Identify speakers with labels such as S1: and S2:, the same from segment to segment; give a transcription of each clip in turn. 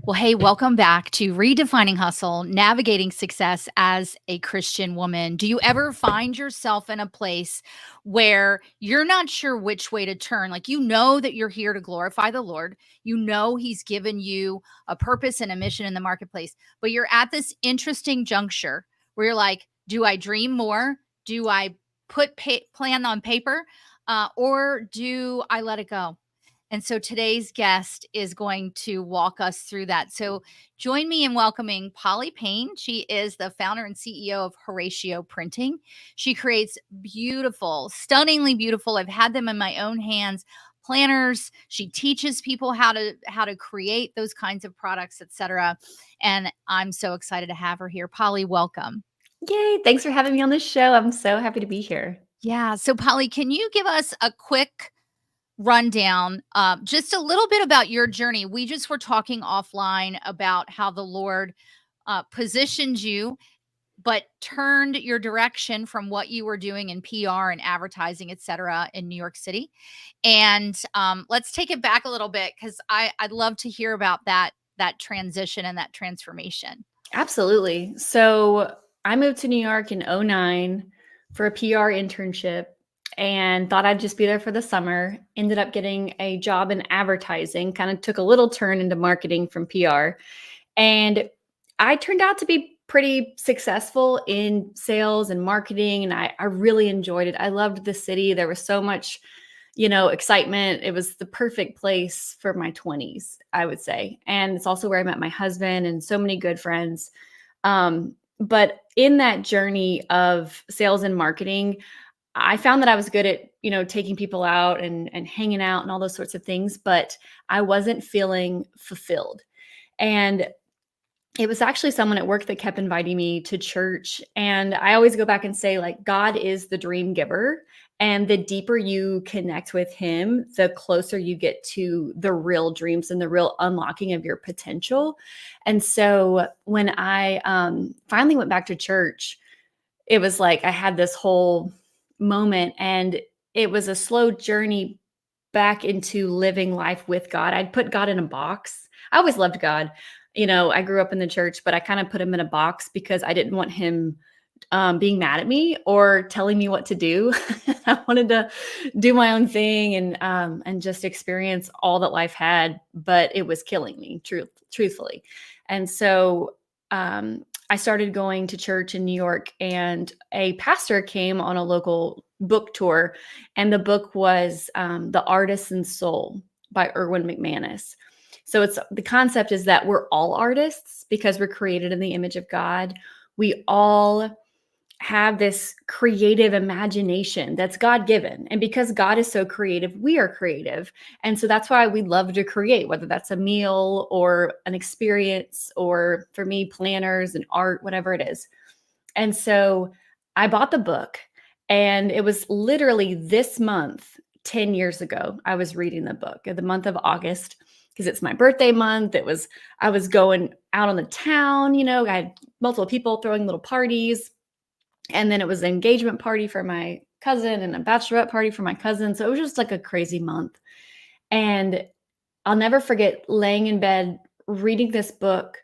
S1: Well, hey, welcome back to Redefining Hustle, Navigating Success as a Christian Woman. Do you ever find yourself in a place where you're not sure which way to turn? Like, you know that you're here to glorify the Lord. You know He's given you a purpose and a mission in the marketplace, but you're at this interesting juncture where you're like, do I dream more? Do I put plan on paper? Or do I let it go? And so today's guest is going to walk us through that. So join me in welcoming Polly Payne. She is the founder and CEO of Horacio Printing. She creates beautiful, stunningly beautiful. I've had them in my own hands. Planners. She teaches people how to create those kinds of products, etc. And I'm so excited to have her here. Polly, welcome.
S2: Yay, thanks for having me on the show. I'm so happy to be here.
S1: Yeah. So Polly, can you give us a quick rundown, just a little bit about your journey? We just were talking offline about how the Lord positioned you, but turned your direction from what you were doing in PR and advertising, et cetera, in New York City. And let's take it back a little bit because I'd love to hear about that transition and that transformation.
S2: Absolutely. So I moved to New York in '09 for a PR internship and thought I'd just be there for the summer. Ended up getting a job in advertising, kind of took a little turn into marketing from PR. And I turned out to be pretty successful in sales and marketing. And I really enjoyed it. I loved the city. There was so much, excitement. It was the perfect place for my 20s, I would say. And it's also where I met my husband and so many good friends. But in that journey of sales and marketing, I found that I was good at, taking people out and hanging out and all those sorts of things, but I wasn't feeling fulfilled. And it was actually someone at work that kept inviting me to church. And I always go back and say, like, God is the dream giver. And the deeper you connect with him, the closer you get to the real dreams and the real unlocking of your potential. And so when I finally went back to church, it was like I had this whole moment, and it was a slow journey back into living life with God. I'd put God in a box. I always loved God. I grew up in the church, but I kind of put him in a box because I didn't want him being mad at me or telling me what to do. I wanted to do my own thing and just experience all that life had, but it was killing me, truthfully. And so I started going to church in New York, and a pastor came on a local book tour, and the book was The Artisan's Soul by Erwin McManus. So the concept is that we're all artists because we're created in the image of God. We all have this creative imagination that's God given. And because God is so creative, we are creative. And so that's why we love to create, whether that's a meal or an experience, or for me, planners and art, whatever it is. And so I bought the book, and it was literally this month, 10 years ago, I was reading the book, the month of August, because it's my birthday month. I was going out on the town, I had multiple people throwing little parties. And then it was an engagement party for my cousin and a bachelorette party for my cousin. So it was just like a crazy month. And I'll never forget laying in bed, reading this book.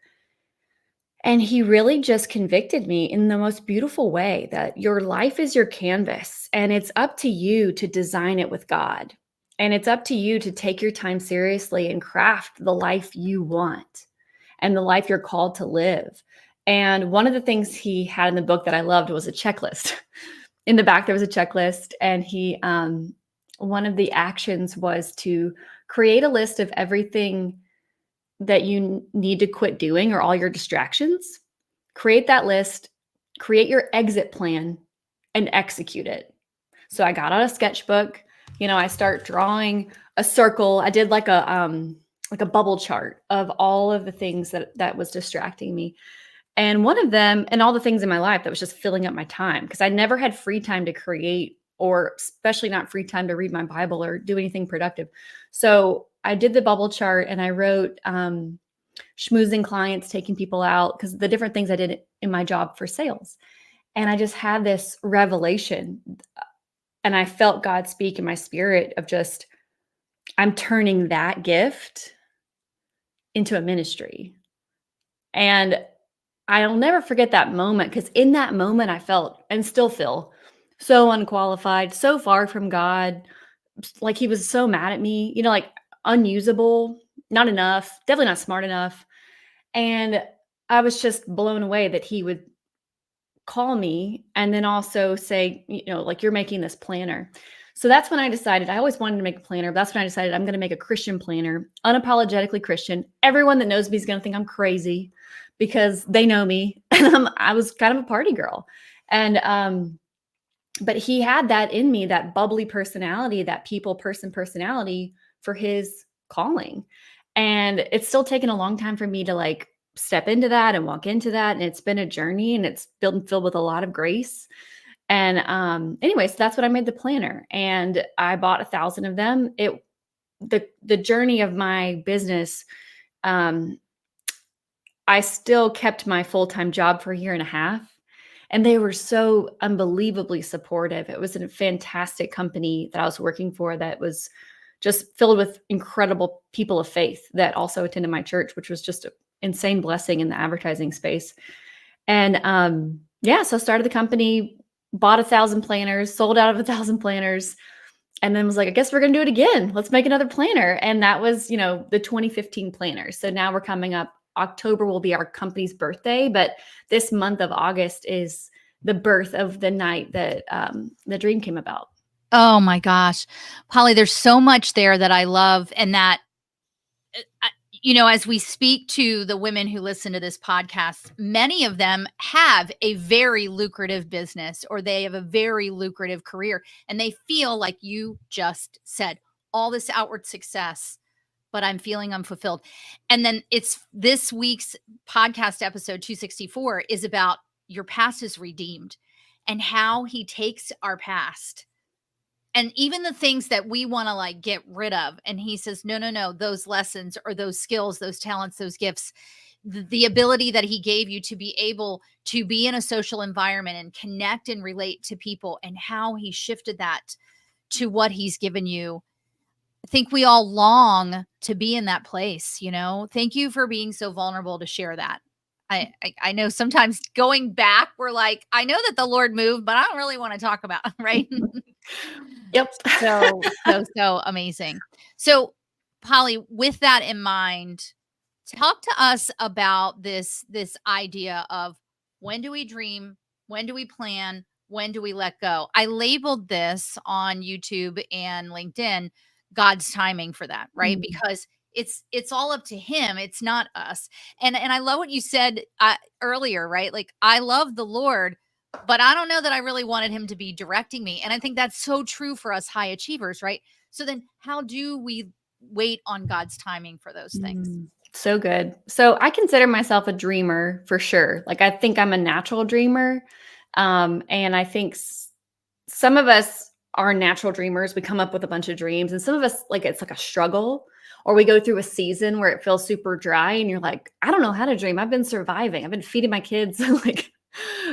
S2: And he really just convicted me in the most beautiful way that your life is your canvas, and it's up to you to design it with God. And it's up to you to take your time seriously and craft the life you want and the life you're called to live. And one of the things he had in the book that I loved was a checklist. In the back, there was a checklist, and one of the actions was to create a list of everything that you need to quit doing, or all your distractions. Create that list, create your exit plan, and execute it. So I got out a sketchbook. I start drawing a circle. I did like a bubble chart of all of the things that was distracting me. And one of them, and all the things in my life that was just filling up my time, because I never had free time to create, or especially not free time to read my Bible or do anything productive. So I did the bubble chart, and I wrote schmoozing clients, taking people out, because the different things I did in my job for sales. And I just had this revelation, and I felt God speak in my spirit of just, I'm turning that gift into a ministry. And I'll never forget that moment, because in that moment I felt, and still feel, so unqualified, so far from God, like he was so mad at me, like unusable, not enough, definitely not smart enough. And I was just blown away that he would call me and then also say, like, you're making this planner. So that's when I decided, I always wanted to make a planner, but that's when I decided I'm going to make a Christian planner, unapologetically Christian. Everyone that knows me is going to think I'm crazy because they know me. And I was kind of a party girl. And, but he had that in me, that bubbly personality, that people person personality for his calling. And it's still taken a long time for me to like step into that and walk into that. And it's been a journey, and it's filled with a lot of grace. And anyway, so that's what I made the planner, and I bought 1,000 of them. The journey of my business, um, I still kept my full-time job for a year and a half, and they were so unbelievably supportive. It was a fantastic company that I was working for that was just filled with incredible people of faith that also attended my church, which was just an insane blessing in the advertising space. And yeah, so I started the company, bought 1,000 planners, sold out of 1,000 planners, and then was like, I guess we're going to do it again. Let's make another planner. And that was, the 2015 planner. So now we're coming up. October will be our company's birthday, but this month of August is the birth of the night that the dream came about.
S1: Oh my gosh. Polly, there's so much there that I love, and that as we speak to the women who listen to this podcast, many of them have a very lucrative business, or they have a very lucrative career, and they feel like you just said, all this outward success, but I'm feeling unfulfilled. And then it's this week's podcast episode 264 is about your past is redeemed, and how he takes our past and even the things that we want to like get rid of. And he says, no, no, no, those lessons or those skills, those talents, those gifts, the ability that he gave you to be able to be in a social environment and connect and relate to people, and how he shifted that to what he's given you. I think we all long to be in that place. Thank you for being so vulnerable to share that. I know sometimes going back, we're like, I know that the Lord moved, but I don't really want to talk about it, right?
S2: Yep.
S1: So amazing. So, Polly, with that in mind, talk to us about this idea of, when do we dream? When do we plan? When do we let go? I labeled this on YouTube and LinkedIn, God's timing, for that, right?
S2: Mm.
S1: Because it's all up to him. It's not us. And I love what you said earlier, right? Like, I love the Lord, but I don't know that I really wanted him to be directing me. And I think that's so true for us high achievers, right? So then how do we wait on God's timing for those things?
S2: So good. So I consider myself a dreamer for sure. Like, I think I'm a natural dreamer. And I think some of us are natural dreamers. We come up with a bunch of dreams, and some of us, like, it's like a struggle, or we go through a season where it feels super dry and you're like, I don't know how to dream. I've been surviving. I've been feeding my kids. Like,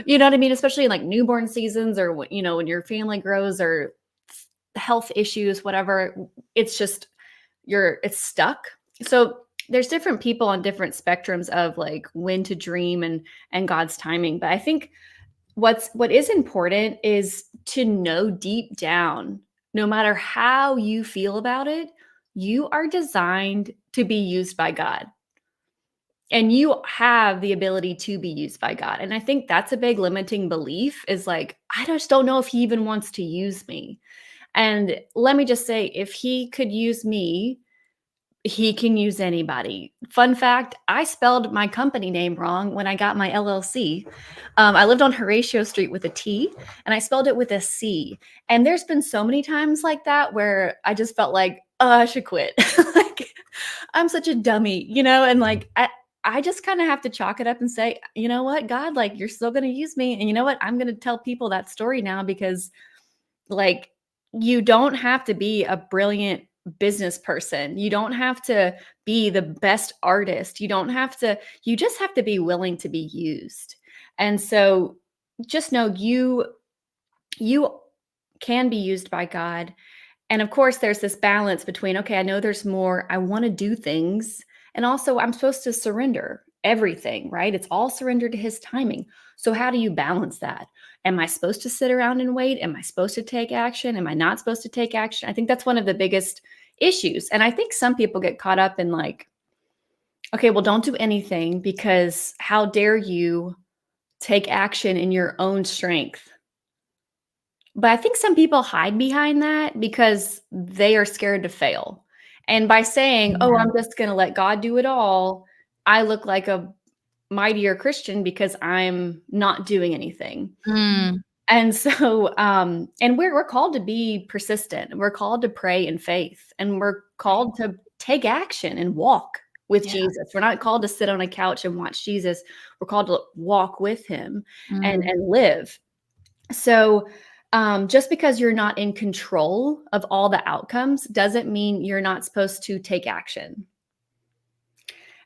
S2: you know what I mean? Especially in like newborn seasons, or when your family grows, or health issues, whatever. It's just, it's stuck. So there's different people on different spectrums of like when to dream and God's timing. But I think what is important is to know deep down, no matter how you feel about it, you are designed to be used by God. And you have the ability to be used by God. And I think that's a big limiting belief, is like, I just don't know if he even wants to use me. And let me just say, if he could use me, he can use anybody. Fun fact, I spelled my company name wrong when I got my LLC. I lived on Horatio Street with a T, and I spelled it with a C. And there's been so many times like that where I just felt like, oh, I should quit. Like, I'm such a dummy, and like, I just kind of have to chalk it up and say, you know what, God, like, you're still going to use me. And you know what? I'm going to tell people that story now, because like, you don't have to be a brilliant business person. You don't have to be the best artist. You just have to be willing to be used. And so just know you can be used by God. And of course, there's this balance between, okay, I know there's more. I want to do things. And also, I'm supposed to surrender everything, right? It's all surrendered to his timing. So, how do you balance that? Am I supposed to sit around and wait? Am I supposed to take action? Am I not supposed to take action? I think that's one of the biggest issues. And I think some people get caught up in like, okay, well, don't do anything because how dare you take action in your own strength? But I think some people hide behind that because they are scared to fail. And by saying, "Oh,
S1: Yeah.
S2: I'm just gonna let God do it all," I look like a mightier Christian because I'm not doing anything.
S1: Mm.
S2: And so, and we're called to be persistent. We're called to pray in faith, and we're
S1: Right.
S2: called to take action and walk with
S1: Yeah.
S2: Jesus. We're not called to sit on a couch and watch Jesus. We're called to walk with him
S1: Mm.
S2: and live. So, just because you're not in control of all the outcomes doesn't mean you're not supposed to take action.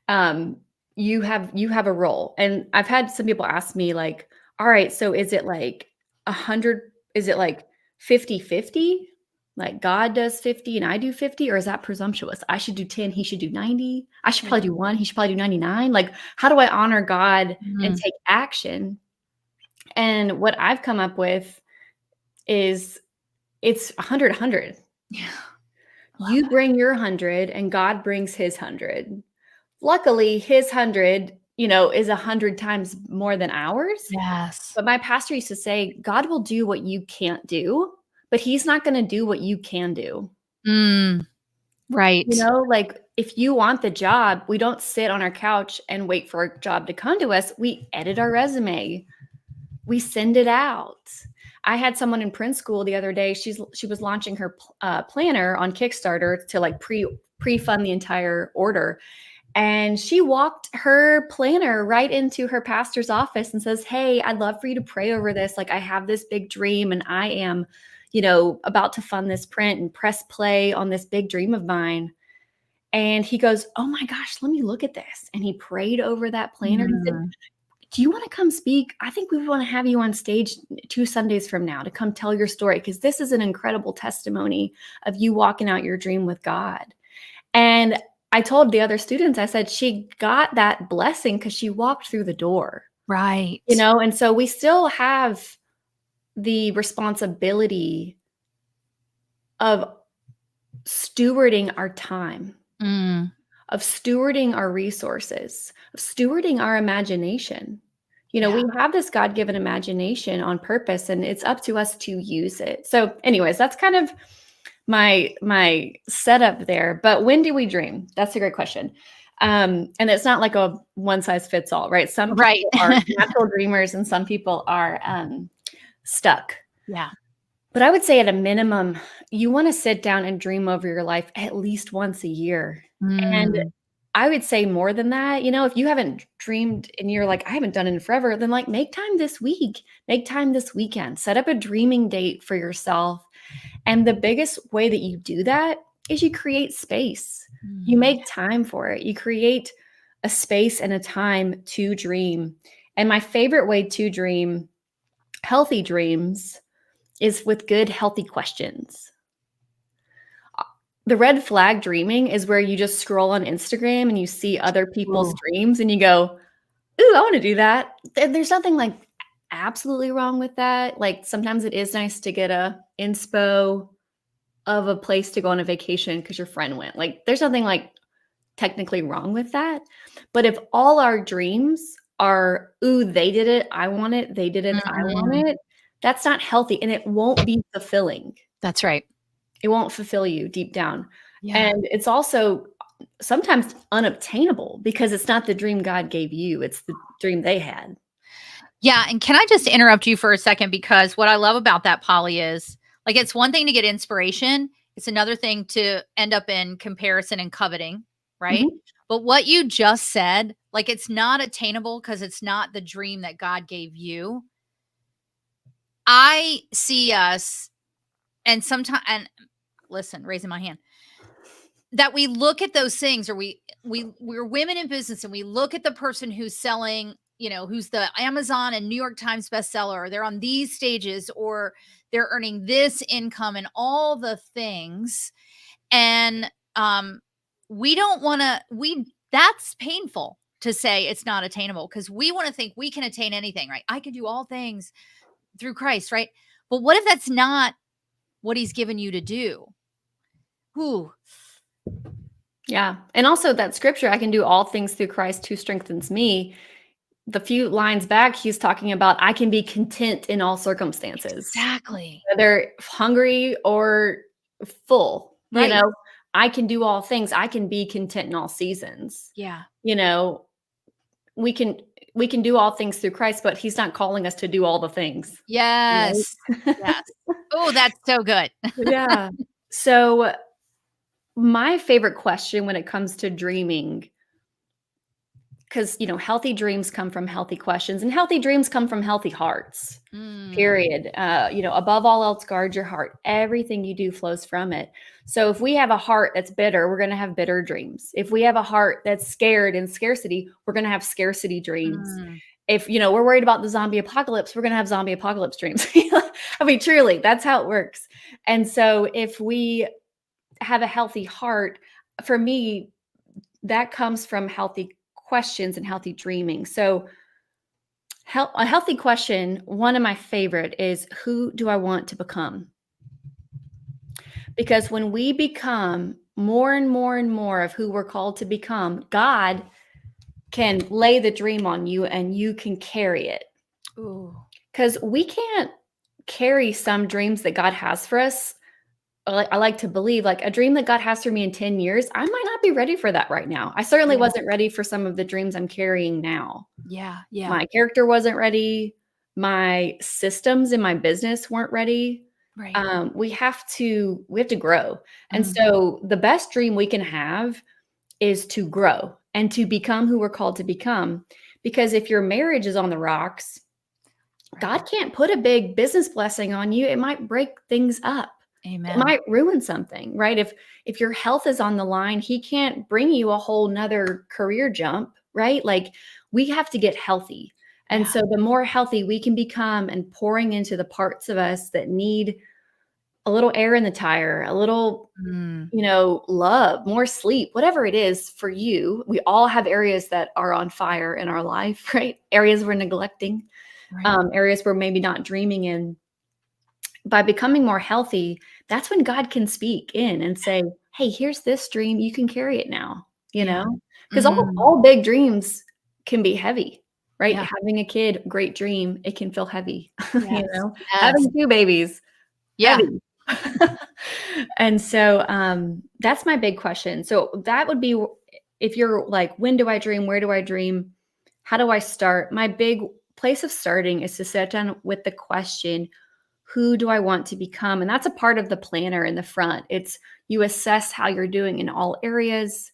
S2: Um, you have a role, and I've had some people ask me like, "All right, so is it like 100? Is it like 50-50? Like God does 50 and I do 50, or is that presumptuous? I should do 10, he should do 90. I should
S1: Yeah.
S2: probably do 1, he should probably do 99. Like, how do I honor God and
S1: Mm.
S2: take action?" And what I've come up with is it's 100, 100.
S1: Yeah. Love
S2: You
S1: that.
S2: bring your 100 and God brings his 100. Luckily, his 100, is 100 times more than ours.
S1: Yes.
S2: But my pastor used to say, God will do what you can't do, but he's not going to do what you can do.
S1: Mm. Right.
S2: Like if you want the job, we don't sit on our couch and wait for a job to come to us. We edit our resume. We send it out. I had someone in print school the other day. She was launching her planner on Kickstarter to like pre-fund the entire order, and she walked her planner right into her pastor's office and says, "Hey, I'd love for you to pray over this. Like, I have this big dream, and I am, about to fund this print and press play on this big dream of mine." And he goes, "Oh my gosh, let me look at this." And he prayed over that planner. He said,
S1: Mm.
S2: "Do you want to come speak? I think we want to have you on stage 2 Sundays from now to come tell your story because this is an incredible testimony of you walking out your dream with God." And I told the other students, I said, she got that blessing because she walked through the door,
S1: Right.
S2: and so we still have the responsibility of stewarding our time,
S1: Mm.
S2: of stewarding our resources, of stewarding our imagination.
S1: Yeah.
S2: We have this God-given imagination on purpose, and it's up to us to use it. So, anyways, that's kind of my setup there. But when do we dream? That's a great question. And it's not like a one size fits all, right? Some
S1: Right.
S2: people are natural dreamers, and some people are stuck.
S1: Yeah.
S2: But I would say at a minimum, you want to sit down and dream over your life at least once a year. And
S1: Mm.
S2: I would say more than that. If you haven't dreamed and you're like, I haven't done it in forever, then like make time this week, make time this weekend, set up a dreaming date for yourself. And the biggest way that you do that is you create space. You
S1: Mm.
S2: make time for it. You create a space and a time to dream. And my favorite way to dream healthy dreams is with good, healthy questions. The red flag dreaming is where you just scroll on Instagram and you see other people's
S1: Ooh.
S2: dreams and you go, "Ooh, I want to do that." There's nothing like absolutely wrong with that. Like sometimes it is nice to get a inspo of a place to go on a vacation because your friend went. Like there's nothing like technically wrong with that. But if all our dreams are, "Ooh, they did it, I want it, they did it, I
S1: Mm.
S2: want it," that's not healthy and it won't be fulfilling.
S1: That's right.
S2: It won't fulfill you deep down.
S1: Yeah.
S2: And it's also sometimes unobtainable because it's not the dream God gave you, it's the dream they had.
S1: Yeah, and can I just interrupt you for a second because what I love about that, Polly, is like it's one thing to get inspiration, it's another thing to end up in comparison and coveting, right?
S2: Mhm.
S1: But what you just said, like it's not attainable because it's not the dream that God gave you. I see us and sometimes and listen, raising my hand, that we look at those things or we're women in business and we look at the person who's selling, who's the Amazon and New York Times bestseller, or they're on these stages or they're earning this income and all the things. And we don't want to we That's painful to say it's not attainable because we want to think we can attain anything, right? I can do all things through Christ, right? But what if that's not what he's given you to do? Whew.
S2: Yeah. And also that scripture, I can do all things through Christ who strengthens me. The few lines back, he's talking about I can be content in all circumstances,
S1: Exactly.
S2: whether hungry or full,
S1: Right.
S2: I can do all things. I can be content in all seasons.
S1: Yeah.
S2: You know, we can we can do all things through Christ, but he's not calling us to do all the things.
S1: Yes.
S2: Right?
S1: Yes. Oh, that's so good.
S2: Yeah. So my favorite question when it comes to dreaming, because healthy dreams come from healthy questions, and healthy dreams come from healthy hearts.
S1: Mm,
S2: Period. Above all else, guard your heart. Everything you do flows from it. So if we have a heart that's bitter, we're going to have bitter dreams. If we have a heart that's scared and scarcity, we're going to have scarcity dreams.
S1: mm.
S2: If we're worried about the zombie apocalypse, we're going to have zombie apocalypse dreams. I mean, truly, that's how it works. And so if we have a healthy heart, for me, that comes from healthy questions and healthy dreaming. So a healthy question, one of my favorite is, who do I want to become? Because when we become more and more and more of who we're called to become, God can lay the dream on you and you can carry it.
S1: Ooh.
S2: Because we can't carry some dreams that God has for us. I like to believe, like, a dream that God has for me in 10 years, I might not be ready for that right now. I certainly
S1: Yeah.
S2: wasn't ready for some of the dreams I'm carrying now.
S1: Yeah. Yeah.
S2: My character wasn't ready. My systems in my business weren't ready.
S1: Right.
S2: We have to grow. And
S1: Mm,
S2: so the best dream we can have is to grow and to become who we're called to become. Because if your marriage is on the rocks,
S1: right.
S2: God can't put a big business blessing on you. It might break things up. It
S1: Amen.
S2: might ruin something, right? If your health is on the line, he can't bring you a whole nother career jump, right? Like, we have to get healthy. And
S1: Yeah.
S2: so the more healthy we can become and pouring into the parts of us that need a little air in the tire, a little,
S1: Mm,
S2: love, more sleep, whatever it is for you. We all have areas that are on fire in our life, right? Areas we're neglecting,
S1: right.
S2: areas we're maybe not dreaming in. By becoming more healthy, that's when God can speak in and say, "Hey, here's this dream. You can carry it now."
S1: Yeah.
S2: Because
S1: Mm,
S2: all big dreams can be heavy, right?
S1: yeah.
S2: Having a kid, great dream, it can feel heavy.
S1: Yes. Yes.
S2: Having 2 babies,
S1: Yeah.
S2: heavy. And so, that's my big question. So that would be, if you're like, when do I dream? Where do I dream? How do I start? My big place of starting is to sit down with the question, who do I want to become? And that's a part of the planner in the front. It's, you assess how you're doing in all areas,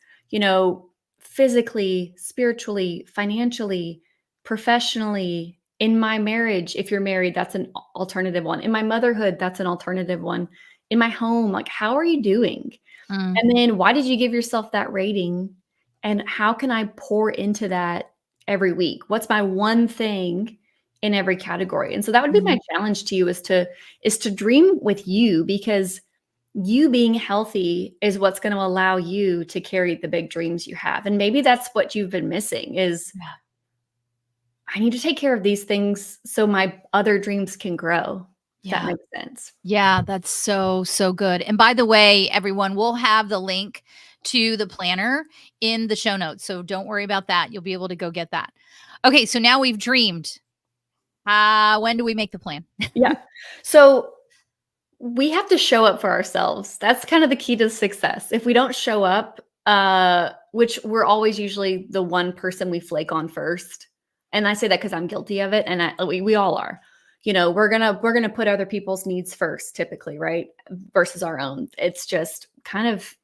S2: physically, spiritually, financially, professionally. In my marriage, if you're married, that's an alternative one. In my motherhood, that's an alternative one. In my home, like, how are you doing?
S1: Mm,
S2: And then why did you give yourself that rating? And how can I pour into that every week? What's my one thing in every category? And so that would be
S1: mm.
S2: my challenge to you, is to dream with you, because you being healthy is what's going to allow you to carry the big dreams you have. And maybe that's what you've been missing, is,
S1: Yeah.
S2: I need to take care of these things so my other dreams can grow. If that
S1: Yeah.
S2: makes sense.
S1: Yeah, that's so, so good. And by the way, everyone, we'll have the link to the planner in the show notes. So don't worry about that. You'll be able to go get that. Okay, so now we've dreamed. When do we make the plan?
S2: Yeah. So we have to show up for ourselves. That's kind of the key to success. If we don't show up, which we're always usually the one person we flake on first. And I say that because I'm guilty of it, and we all are. We're gonna put other people's needs first, typically, right? Versus our own. It's just kind of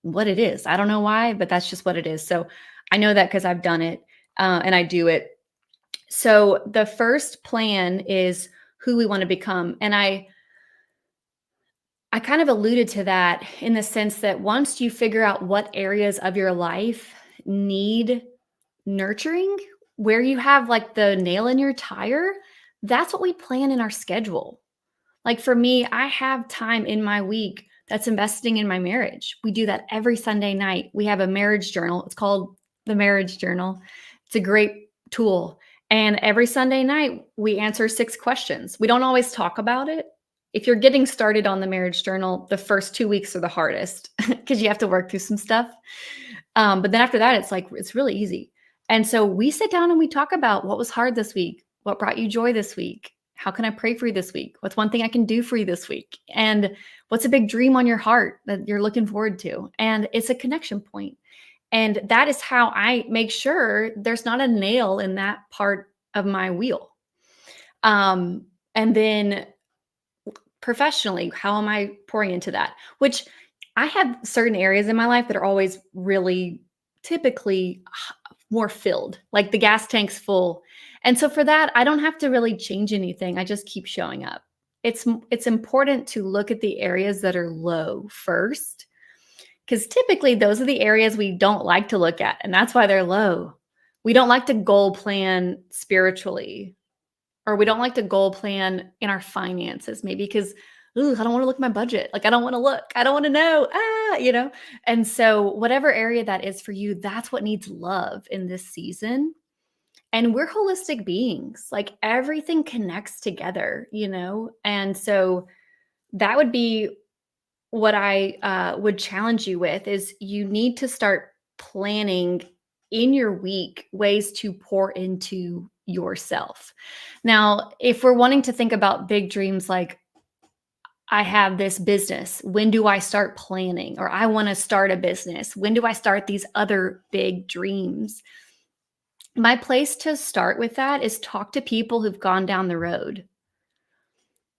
S2: what it is. I don't know why, but that's just what it is. So I know that because I've done it, and I do it. So the first plan is who we want to become, and I kind of alluded to that in the sense that once you figure out what areas of your life need nurturing, where you have like the nail in your tire, that's what we plan in our schedule. Like, for me, I have time in my week That's investing in my marriage. We do that every Sunday night. We have a marriage journal. It's called the Marriage Journal. It's a great tool. And every Sunday night, we answer 6 questions. We don't always talk about it. If you're getting started on the marriage journal, the first 2 weeks are the hardest because you have to work through some stuff. But then after that, it's like, it's really easy. And so we sit down and we talk about what was hard this week, what brought you joy this week, how can I pray for you this week, what's one thing I can do for you this week, and what's a big dream on your heart that you're looking forward to. And it's a connection point. And that is how I make sure there's not a nail in that part of my wheel. And then professionally, how am I pouring into that? Which I have certain areas in my life that are always really typically more filled, like the gas tank's full. And so for that, I don't have to really change anything. I just keep showing up. It's important to look at the areas that are low first, because typically those are the areas we don't like to look at, and that's why they're low. We don't like to goal plan spiritually, or we don't like to goal plan in our finances, maybe because, ooh, I don't want to look at my budget. Like, I don't want to look. I don't want to know. And so whatever area that is for you, that's what needs love in this season. And we're holistic beings. Like, everything connects together. And so that would be what I would challenge you with is you need to start planning in your week ways to pour into yourself. Now, if we're wanting to think about big dreams like, I have this business, when do I start planning? Or I want to start a business, when do I start these other big dreams? My place to start with that is talk to people who've gone down the road.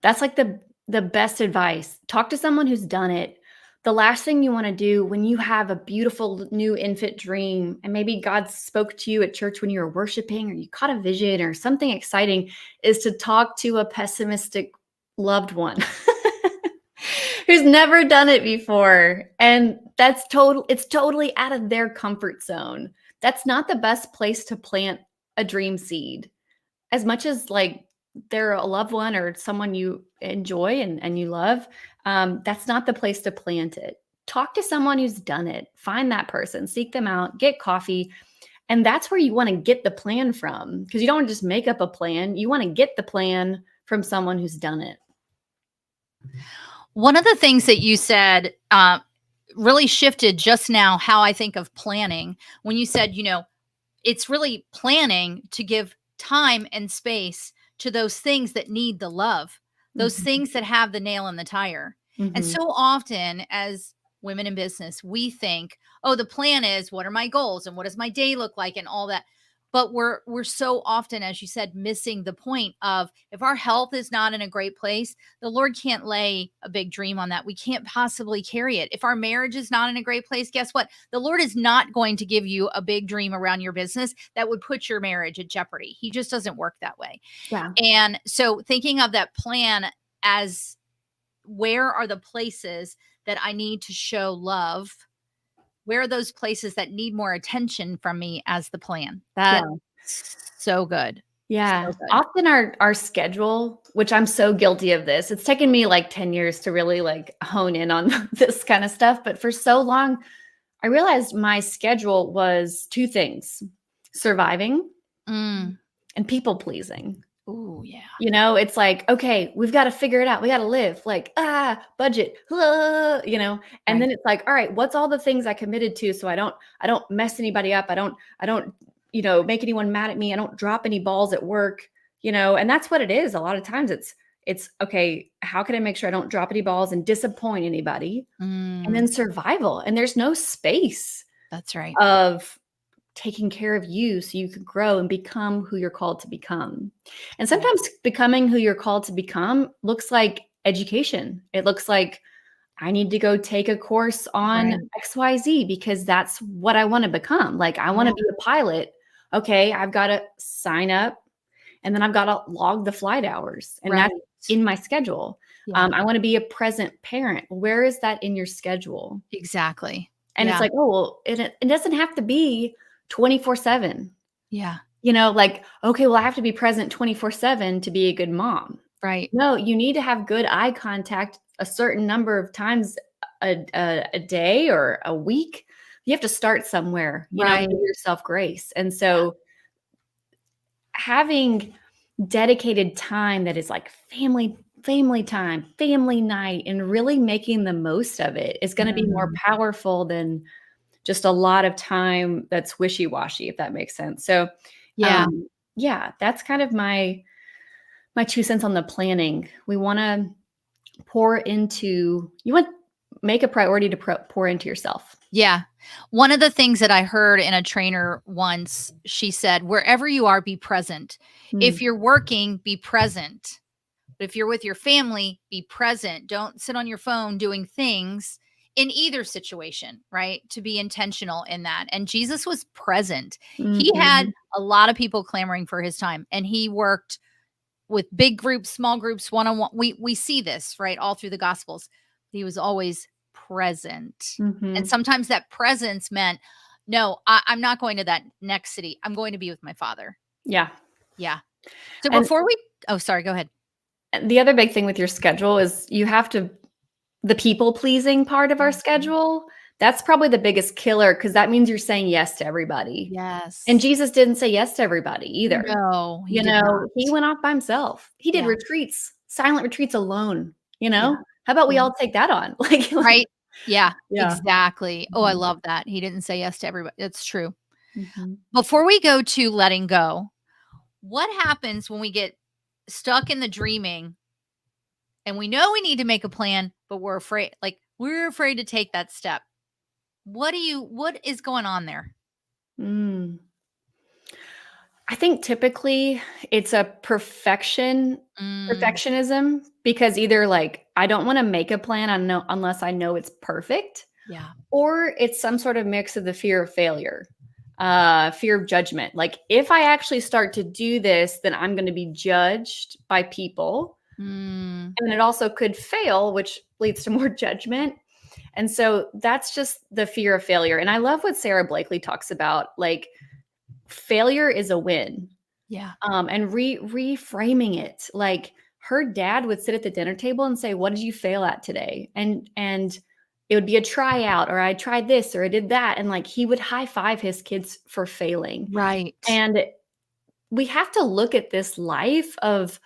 S2: That's like the best advice. Talk to someone who's done it. The last thing you want to do when you have a beautiful new infant dream, and maybe God spoke to you at church when you were worshiping, or you caught a vision or something exciting, is to talk to a pessimistic loved one who's never done it before. And it's totally out of their comfort zone. That's not the best place to plant a dream seed. As much as like they're a loved one or someone you enjoy and you love, that's not the place to plant it. Talk to someone who's done it. Find that person, seek them out, get coffee. And that's where you want to get the plan from, because you don't want to just make up a plan. You want to get the plan from someone who's done it.
S1: One of the things that you said really shifted just now how I think of planning when you said, it's really planning to give time and space to those things that need the love, those
S2: Mhm.
S1: things that have the nail in the tire. And
S2: Mhm.
S1: so often as women in business, we think, oh, the plan is what are my goals and what does my day look like and all that. But we're so often, as you said, missing the point of if our health is not in a great place, the Lord can't lay a big dream on that. We can't possibly carry it. If our marriage is not in a great place, guess what? The Lord is not going to give you a big dream around your business that would put your marriage at jeopardy. He just doesn't work that way.
S2: Yeah.
S1: And so thinking of that plan as where are the places that I need to show love? Where are those places that need more attention from me as the plan? That's
S2: Yeah.
S1: so good. So
S2: Yeah.
S1: good.
S2: Often our schedule, which I'm so guilty of this. It's taken me like 10 years to really like hone in on this kind of stuff, but for so long I realized my schedule was 2 things: surviving
S1: Mm.
S2: and people pleasing.
S1: Ooh, yeah.
S2: It's like, okay, we've got to figure it out. We got to live, like, budget, and
S1: Right.
S2: then it's like, all right, what's all the things I committed to so I don't mess anybody up. I don't make anyone mad at me. I don't drop any balls at work. And that's what it is. A lot of times it's okay, how can I make sure I don't drop any balls and disappoint anybody? And then
S1: Mm.
S2: survival. And there's no space
S1: That's right.
S2: of taking care of you so you can grow and become who you're called to become. And
S1: Yeah.
S2: sometimes becoming who you're called to become looks like education. It looks like I need to go take a course on
S1: Right.
S2: XYZ because that's what I want to become. Like, I want
S1: Yeah.
S2: to be a pilot. Okay, I've got to sign up and then I've got to log the flight hours, and
S1: Right.
S2: that's in my schedule.
S1: Yeah.
S2: I want to be a present parent. Where is that in your schedule?
S1: Exactly.
S2: And it's
S1: Yeah.
S2: like, oh, well, it doesn't have to be 24/7.
S1: Yeah.
S2: Like, okay, well, I have to be present 24/7 to be a good mom.
S1: Right.
S2: No, you need to have good eye contact a certain number of times a day or a week. You have to start somewhere,
S1: Right.
S2: give yourself grace. And so having dedicated time that is like family time, family night, and really making the most of it is going to be more
S1: Mm.
S2: powerful than just a lot of time that's wishy-washy, if that makes sense. So,
S1: Yeah.
S2: yeah, that's kind of my 2 cents on the planning. We wanna you want make a priority to pour into yourself.
S1: Yeah. One of the things that I heard in a trainer once, she said, "Wherever you are, be present. If
S2: Mm,
S1: you're working, be present. But if you're with your family, be present. Don't sit on your phone doing things in either situation, right? To be intentional in that." And Jesus was present. He had
S2: mhm,
S1: a lot of people clamoring for his time, and he worked with big groups, small groups, one on one. We see this, right, all through the gospels. He was always present. And
S2: mhm.
S1: sometimes that presence meant, no, I'm not going to that next city. I'm going to be with my father.
S2: Yeah,
S1: Yeah. So
S2: and
S1: before we oh, sorry, go ahead.
S2: the other big thing with your schedule is the people pleasing part of our
S1: Mhm.
S2: schedule, that's probably the biggest killer because that means you're saying yes to everybody. And
S1: Yes.
S2: Jesus didn't say yes to everybody either.
S1: No, he did not.
S2: He went off by himself. He did
S1: Yeah.
S2: retreats, silent retreats alone,
S1: Yeah.
S2: How about we
S1: Yeah.
S2: all take that on?
S1: Right. Yeah,
S2: Yeah.
S1: exactly. Oh, I
S2: Mhm.
S1: love that. He didn't say yes to everybody. It's true.
S2: Mhm.
S1: Before we go to letting go, what happens when we get stuck in the dreaming and we know we need to make a plan, but we're afraid, like we're afraid to take that step? What is going on there?
S2: Mm. I think typically it's a
S1: Mm,
S2: perfectionism because either, like, I don't wanna make a plan unless I know it's perfect,
S1: yeah.
S2: or it's some sort of mix of the fear of failure, fear of judgment. Like, if I actually start to do this, then I'm gonna be judged by people,
S1: Mm,
S2: and it also could fail, which leads to more judgment. And so that's just the fear of failure. And I love what Sarah Blakely talks about. Like, failure is a win.
S1: yeah.
S2: And reframing it. Like, her dad would sit at the dinner table and say, "What did you fail at today?" And it would be a tryout, or I tried this, or I did that. And like, he would high five his kids for failing.
S1: Right.
S2: And we have to look at this life of,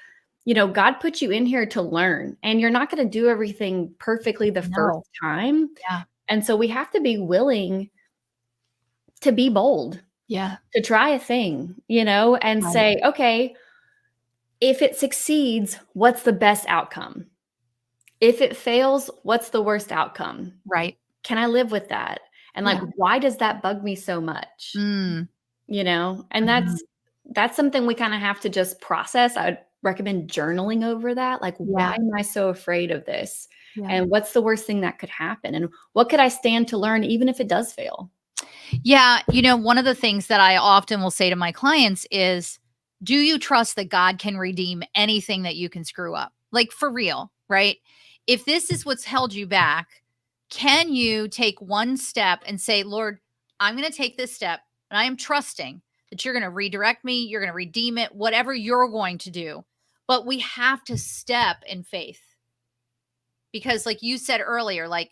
S2: God put you in here to learn, and you're not going to do everything perfectly the first
S1: No.
S2: time.
S1: Yeah.
S2: And so we have to be willing to be bold,
S1: Yeah.
S2: to try a thing, and
S1: Right.
S2: say, okay, if it succeeds, what's the best outcome? If it fails, what's the worst outcome?
S1: Right.
S2: Can I live with that? And like,
S1: Yeah.
S2: why does that bug me so much?
S1: Mm,
S2: And
S1: mhm.
S2: that's something we kind of have to just process. I would recommend journaling over that. Like, why
S1: Yeah.
S2: am I so afraid of this?
S1: Yeah.
S2: And what's the worst thing that could happen? And what could I stand to learn even if it does fail?
S1: Yeah, one of the things that I often will say to my clients is, do you trust that God can redeem anything that you can screw up? Like for real, right? If this is what's held you back, can you take one step and say, Lord, I'm going to take this step and I am trusting that you're going to redirect me, you're going to redeem it, whatever you're going to do. But we have to step in faith because, like you said earlier, like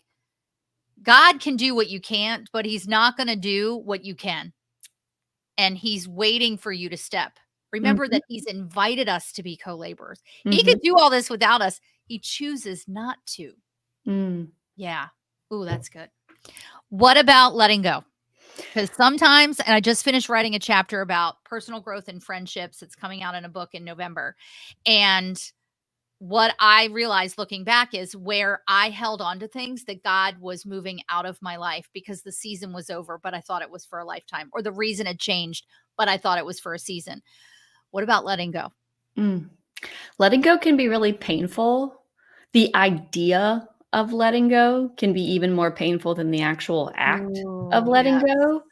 S1: God can do what you can't, but he's not going to do what you can, and he's waiting for you to step. Remember
S2: Mhm,
S1: that he's invited us to be co-laborers. He
S2: mhm,
S1: could do all this without us. He chooses not to.
S2: mm.
S1: Yeah. Ooh, that's good. What about letting go? Because sometimes, and I just finished writing a chapter about personal growth and friendships. It's coming out in a book in November. And what I realized looking back is where I held on to things that God was moving out of my life because the season was over, but I thought it was for a lifetime, or the reason had changed, but I thought it was for a season. What about letting go?
S2: Mm. Letting go can be really painful. The idea of letting go can be even more painful than the actual act of
S1: Ooh,
S2: letting
S1: yes.
S2: go,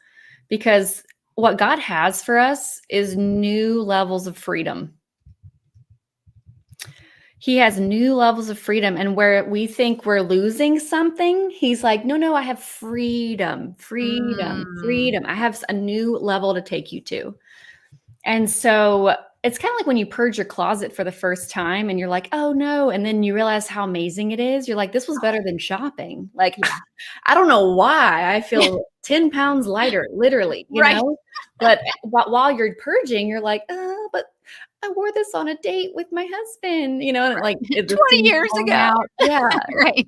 S2: because what God has for us is new levels of freedom. He has new levels of freedom, and where we think we're losing something, he's like, "No, no, I have freedom, freedom,
S1: Mm,
S2: freedom. I have a new level to take you to." And so it's kind of like when you purge your closet for the first time and you're like, oh no. And then you realize how amazing it is. You're like, this was better than shopping. Like,
S1: Yeah.
S2: I don't know why I feel 10 pounds lighter, literally,
S1: Right.
S2: but while you're purging, you're like, but I wore this on a date with my husband, and like the
S1: 20
S2: seams
S1: years
S2: falling
S1: ago.
S2: out. Yeah.
S1: Right.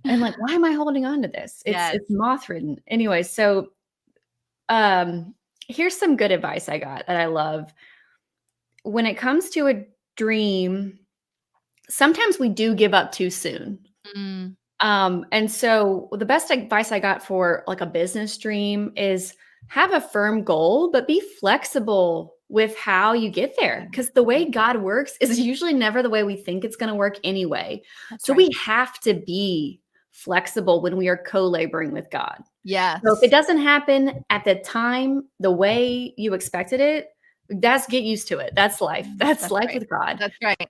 S2: And like, why am I holding on to this?
S1: Yes.
S2: It's moth ridden. Anyway, so here's some good advice I got that I love. When it comes to a dream, sometimes we do give up too soon.
S1: Mm,
S2: And so the best advice I got for like a business dream is have a firm goal, but be flexible with how you get there. Because the way God works is usually never the way we think it's going to work anyway.
S1: that's
S2: So
S1: right.
S2: we have to be flexible when we are co-laboring with God. So if it
S1: Yes.
S2: doesn't happen at the time, the way you expected it, that's get used to it. That's life. That's
S1: That's
S2: life
S1: right.
S2: with God.
S1: That's right.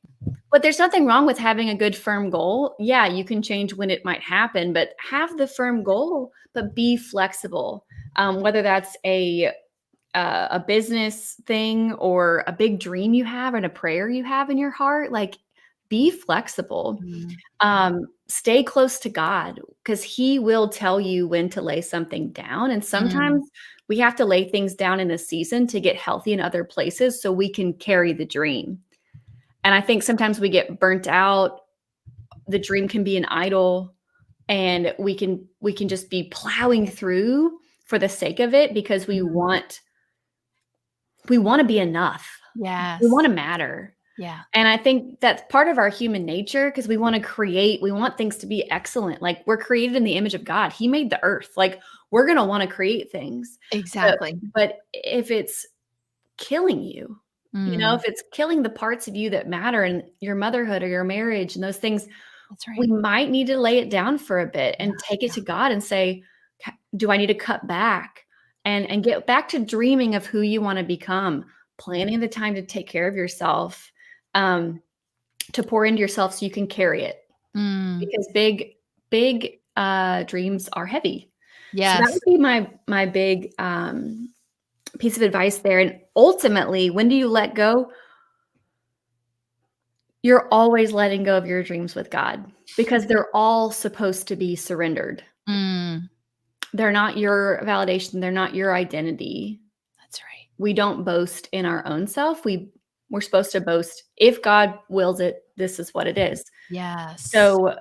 S2: But there's nothing wrong with having a good firm goal. Yeah, you can change when it might happen, but have the firm goal, but be flexible. Whether that's a business thing or a big dream you have and a prayer you have in your heart, like be flexible.
S1: Mm,
S2: Stay close to God because He will tell you when to lay something down. And
S1: mm,
S2: sometimes we have to lay things down in a season to get healthy in other places so we can carry the dream. And I think sometimes we get burnt out. The dream can be an idol, and we can just be plowing through for the sake of it because we
S1: mm.
S2: want to be enough. We
S1: Yes.
S2: want to matter.
S1: Yeah.
S2: And I think that's part of our human nature because we want to create, we want things to be excellent. Like we're created in the image of God. He made the earth. Like we're going to want to create things. But,
S1: Exactly.
S2: but if it's killing you,
S1: Mm,
S2: if it's killing the parts of you that matter in your motherhood or your marriage and those things,
S1: that's
S2: we
S1: right.
S2: might need to lay it down for a bit
S1: Yeah.
S2: and take it
S1: Yeah.
S2: to God and say, do I need to cut back and get back to dreaming of who you want to become, planning the time to take care of yourself, um, to pour into yourself so you can carry it
S1: Mm,
S2: because big dreams are heavy. So that
S1: yes.
S2: would be my big piece of advice there. And ultimately, when do you let go? You're always letting go of your dreams with God because they're all supposed to be surrendered.
S1: Mm,
S2: They're not your validation, they're not your identity.
S1: that's right.
S2: We don't boast in our own self. We're supposed to boast if God wills it, this is what it is.
S1: Yes.
S2: So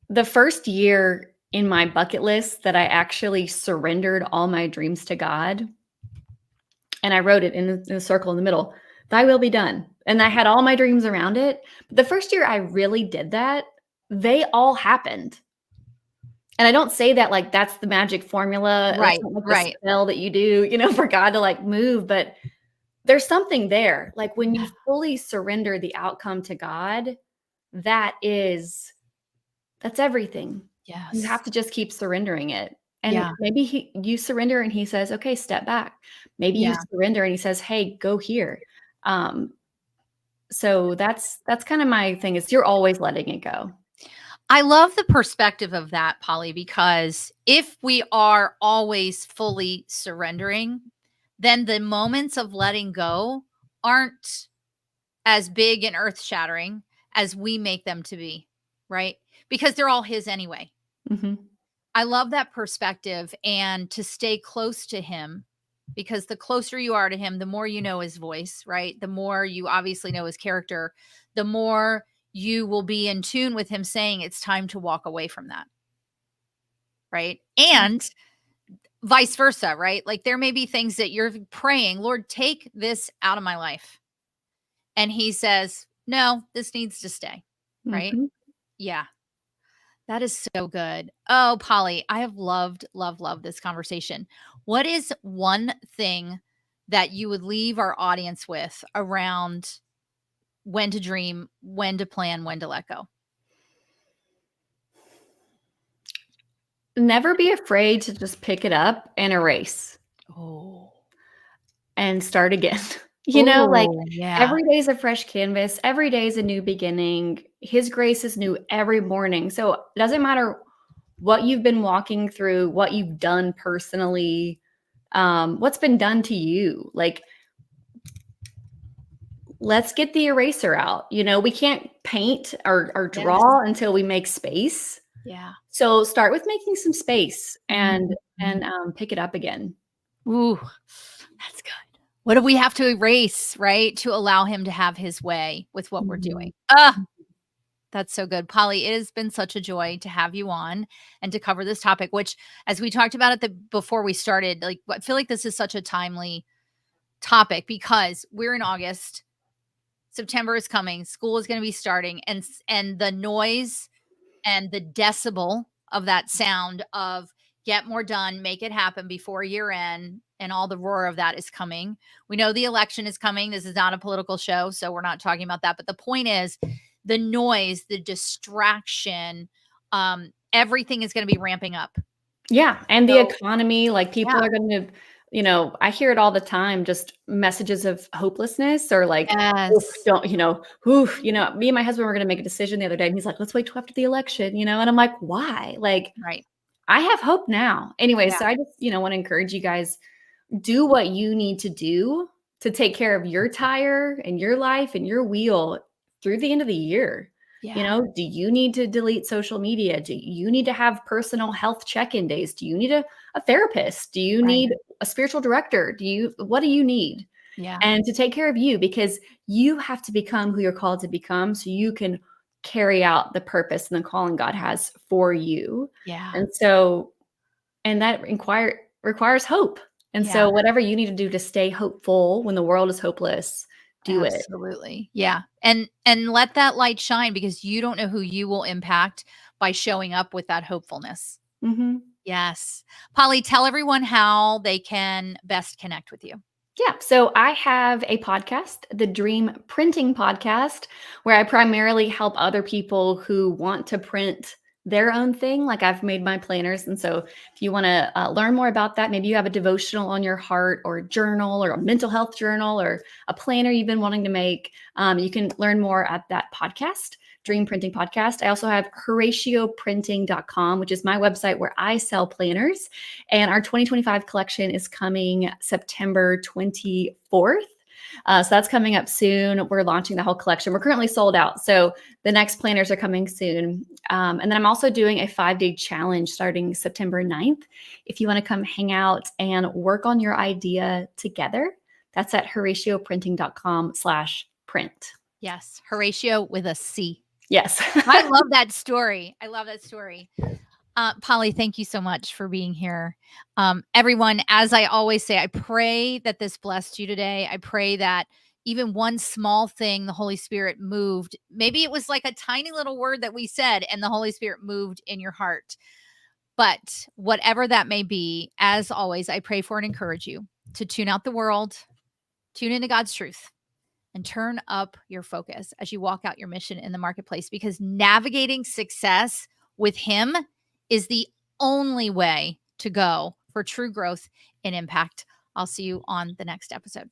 S2: the first year in my bucket list that I actually surrendered all my dreams to God, and I wrote it in a circle in the middle, thy will be done. And I had all my dreams around it. But the first year I really did that, they all happened. And I don't say that like that's the magic formula. That's
S1: Right.
S2: not like the
S1: Right.
S2: spell that you do, for God to like move. But there's something there. Like when
S1: Yeah.
S2: you fully surrender the outcome to God, that's everything. You
S1: Yes.
S2: have to just keep surrendering it. And
S1: Yeah.
S2: maybe you surrender and he says, okay, step back. Maybe you
S1: Yeah.
S2: surrender and he says, hey, go here. Um, so that's kind of my thing is you're always letting it go.
S1: I love the perspective of that, Polly, because if we are always fully surrendering, then the moments of letting go aren't as big and earth shattering as we make them to be, right? Because they're all His anyway.
S2: Mhm.
S1: I love that perspective and to stay close to Him because the closer you are to Him, the more you know His voice, right? The more you obviously know His character, the more you will be in tune with Him saying it's time to walk away from that, right? And vice versa, right? Like there may be things that you're praying, Lord, take this out of my life. And He says, no, this needs to stay, right?
S2: Mhm.
S1: Yeah. That is so good. Oh, Polly, I have loved, loved, loved this conversation. What is one thing that you would leave our audience with around when to dream, when to plan, when to let go?
S2: Never be afraid to just pick it up and erase
S1: Oh,
S2: and start again. Like
S1: oh, yeah.
S2: every day is a fresh canvas. Every day is a new beginning. His grace is new every morning. So it doesn't matter what you've been walking through, what you've done personally, what's been done to you. Like let's get the eraser out. We can't paint or
S1: Yes.
S2: draw until we make space.
S1: Yeah.
S2: So start with making some space and
S1: Mhm.
S2: pick it up again.
S1: Ooh, that's good. What do we have to erase, right, to allow him to have his way with what we're doing?
S2: Mhm.
S1: Ah, that's so good. Polly, it has been such a joy to have you on and to cover this topic, which, as we talked about before we started, like, I feel like this is such a timely topic because we're in August, September is coming, school is gonna be starting, and the noise and the decibel of that sound of get more done, make it happen before year end, and all the roar of that is coming. We know the election is coming. This is not a political show, so we're not talking about that. But the point is the noise, the distraction, everything is going to be ramping up.
S2: Yeah, and the
S1: So,
S2: economy, like,
S1: yeah.
S2: people are gonna I hear it all the time, just messages of hopelessness or like, "Oof,
S1: Yes.
S2: don't," "Oof," me and my husband were gonna make a decision the other day, and he's like, "Let's wait till after the election," and I'm like, "Why?" Like,
S1: Right.
S2: I have hope now. Anyway,
S1: Yeah.
S2: so I just, wanna encourage you guys, do what you need to do to take care of your tire and your life and your wheel through the end of the year.
S1: Yeah.
S2: Do you need to delete social media? Do you need to have personal health check-in days? Do you need a therapist? Do you
S1: Right.
S2: need a spiritual director? What do you need?
S1: Yeah.
S2: And to take care of you, because you have to become who you're called to become so you can carry out the purpose and the calling God has for you.
S1: Yeah.
S2: And so, and that requires hope. And
S1: Yeah.
S2: so whatever you need to do to stay hopeful when the world is hopeless, do it.
S1: Absolutely. Yeah. And let that light shine because you don't know who you will impact by showing up with that hopefulness.
S2: Mhm.
S1: Yes. Polly, tell everyone how they can best connect with you.
S2: Yeah. So I have a podcast, the Dream Printing Podcast, where I primarily help other people who want to print their own thing. Like, I've made my planners. And so if you want to learn more about that, maybe you have a devotional on your heart or a journal or a mental health journal or a planner you've been wanting to make, you can learn more at that podcast. Dream Printing Podcast. I also have HoracioPrinting.com, which is my website where I sell planners. And our 2025 collection is coming September 24th. So that's coming up soon. We're launching the whole collection. We're currently sold out. So the next planners are coming soon. And then I'm also doing a 5-day challenge starting September 9th. If you want to come hang out and work on your idea together, that's at HoracioPrinting.com/print.
S1: Yes. Horatio with a C.
S2: Yes.
S1: I love that story. I love that story. Polly, thank you so much for being here. Everyone, as I always say, I pray that this blessed you today. I pray that even one small thing the Holy Spirit moved. Maybe it was like a tiny little word that we said, and the Holy Spirit moved in your heart. But whatever that may be, as always, I pray for and encourage you to tune out the world, tune into God's truth, and turn up your focus as you walk out your mission in the marketplace because navigating success with Him is the only way to go for true growth and impact. I'll see you on the next episode.